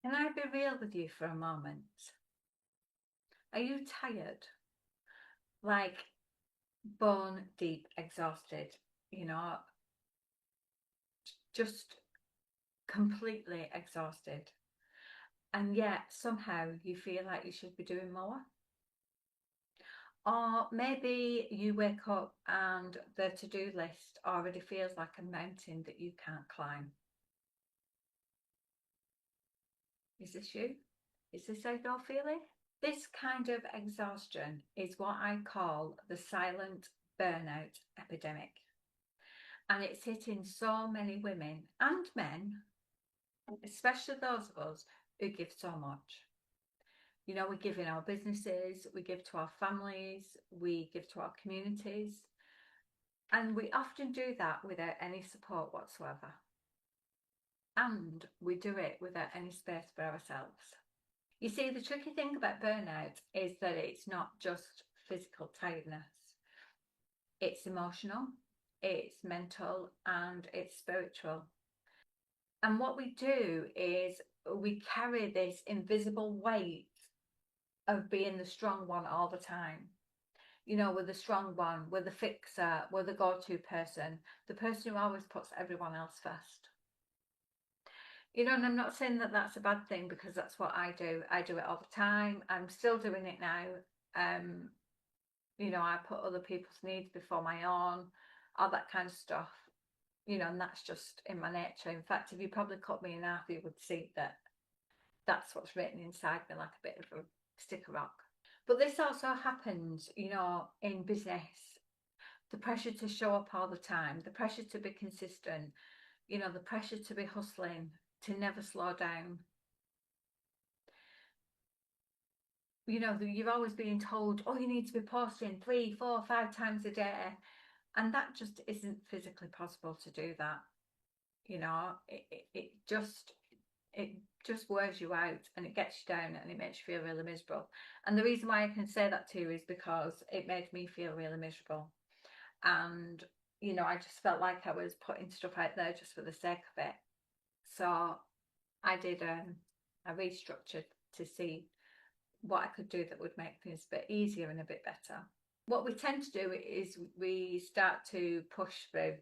Can I be real with you for a moment? Are you tired? Like bone deep exhausted, you know, just completely exhausted. And yet somehow you feel like you should be doing more. Or maybe you wake up and the to-do list already feels like a mountain that you can't climb. Is this you? Is this how you're feeling? This kind of exhaustion is what I call the silent burnout epidemic. And it's hitting so many women and men, especially those of us who give so much. You know, we give in our businesses, we give to our families, we give to our communities, and we often do that without any support whatsoever. And we do it without any space for ourselves. You see, the tricky thing about burnout is that it's not just physical tiredness, it's emotional, it's mental, and it's spiritual. And what we do is we carry this invisible weight of being the strong one all the time. You know, we're the strong one, we're the fixer, we're the go-to person, the person who always puts everyone else first. You know, and I'm not saying that that's a bad thing because that's what I do. I do it all the time. I'm still doing it now. Um, you know, I put other people's needs before my own, all that kind of stuff. You know, and that's just in my nature. In fact, if you probably cut me in half, you would see that that's what's written inside me, like a bit of a stick of rock. But this also happens, you know, in business. The pressure to show up all the time, the pressure to be consistent, you know, the pressure to be hustling, to never slow down. You know, you've always been told, oh, you need to be posting 3, 4, 5 times a day. And that just isn't physically possible to do that. You know, it just wears you out and it gets you down and it makes you feel really miserable. And the reason why I can say that to you is because it made me feel really miserable. And, you know, I just felt like I was putting stuff out there just for the sake of it. So I did a restructure to see what I could do that would make things a bit easier and a bit better. What we tend to do is we start to push through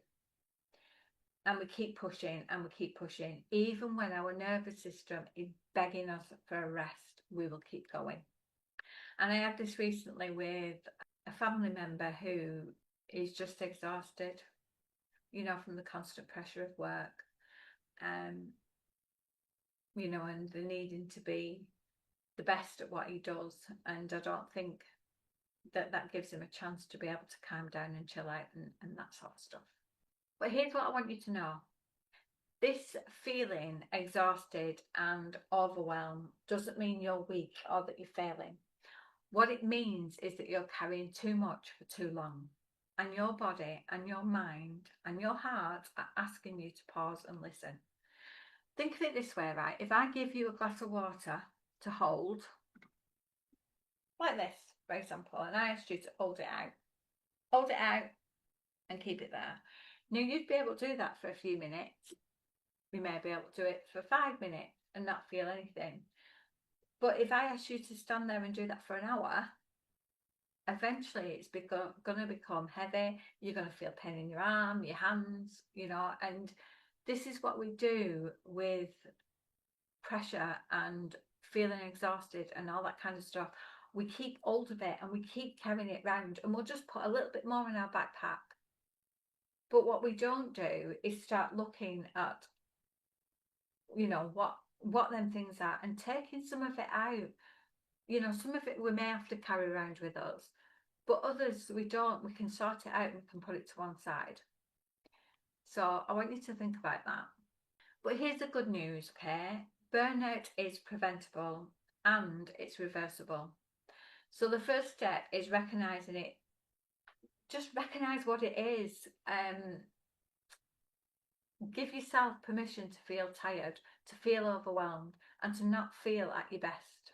and we keep pushing and we keep pushing. Even when our nervous system is begging us for a rest, we will keep going. And I had this recently with a family member who is just exhausted, you know, from the constant pressure of work, um, you know, and the needing to be the best at what he does. And I don't think that that gives him a chance to be able to calm down and chill out and that sort of stuff. But here's what I want you to know. This feeling exhausted and overwhelmed doesn't mean you're weak or that you're failing. What it means is that you're carrying too much for too long, and your body and your mind and your heart are asking you to pause and listen. Think of it this way, right? If I give you a glass of water to hold, like this, for example, and I asked you to hold it out and keep it there. Now, you'd be able to do that for a few minutes. We may be able to do it for 5 minutes and not feel anything. But if I ask you to stand there and do that for an hour, eventually it's going to become heavy. You're going to feel pain in your arm, your hands, you know, and this is what we do with pressure and feeling exhausted and all that kind of stuff. We keep hold of it and we keep carrying it around and we'll just put a little bit more in our backpack. But what we don't do is start looking at, you know, what them things are and taking some of it out. You know, some of it we may have to carry around with us, but others we don't. We can sort it out and we can put it to one side. So I want you to think about that. But here's the good news, okay? Burnout is preventable and it's reversible. So the first step is recognizing it. Just recognize what it is. Give yourself permission to feel tired, to feel overwhelmed, and to not feel at your best.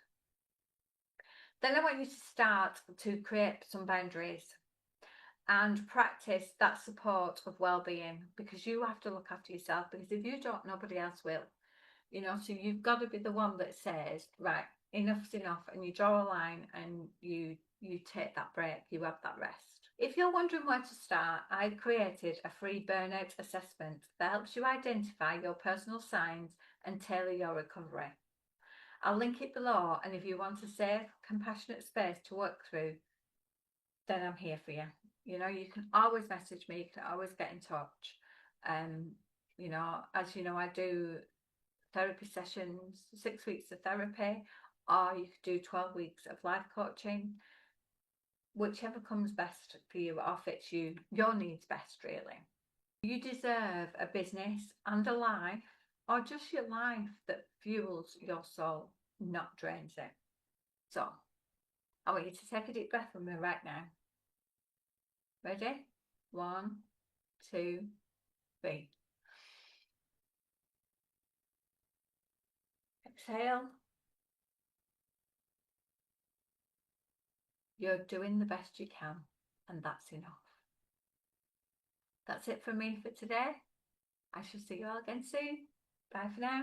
Then I want you to start to create some boundaries and practice that support of well-being, because you have to look after yourself, because if you don't, nobody else will. You know, so you've got to be the one that says, right, enough's enough, and you draw a line and you take that break, you have that rest. If you're wondering where to start, I've created a free burnout assessment that helps you identify your personal signs and tailor your recovery. I'll link it below, and if you want a safe, compassionate space to work through, then I'm here for you. You know, you can always message me, you can always get in touch. Um, you know, as you know, I do therapy sessions, 6 weeks of therapy, or you could do 12 weeks of life coaching, whichever comes best for you or fits you, your needs best, really. You deserve a business and a life, or just your life that fuels your soul, not drains it. So, I want you to take a deep breath with me right now. Ready? 1, 2, 3. Exhale. You're doing the best you can, and that's enough. That's it from me for today. I shall see you all again soon. Bye for now.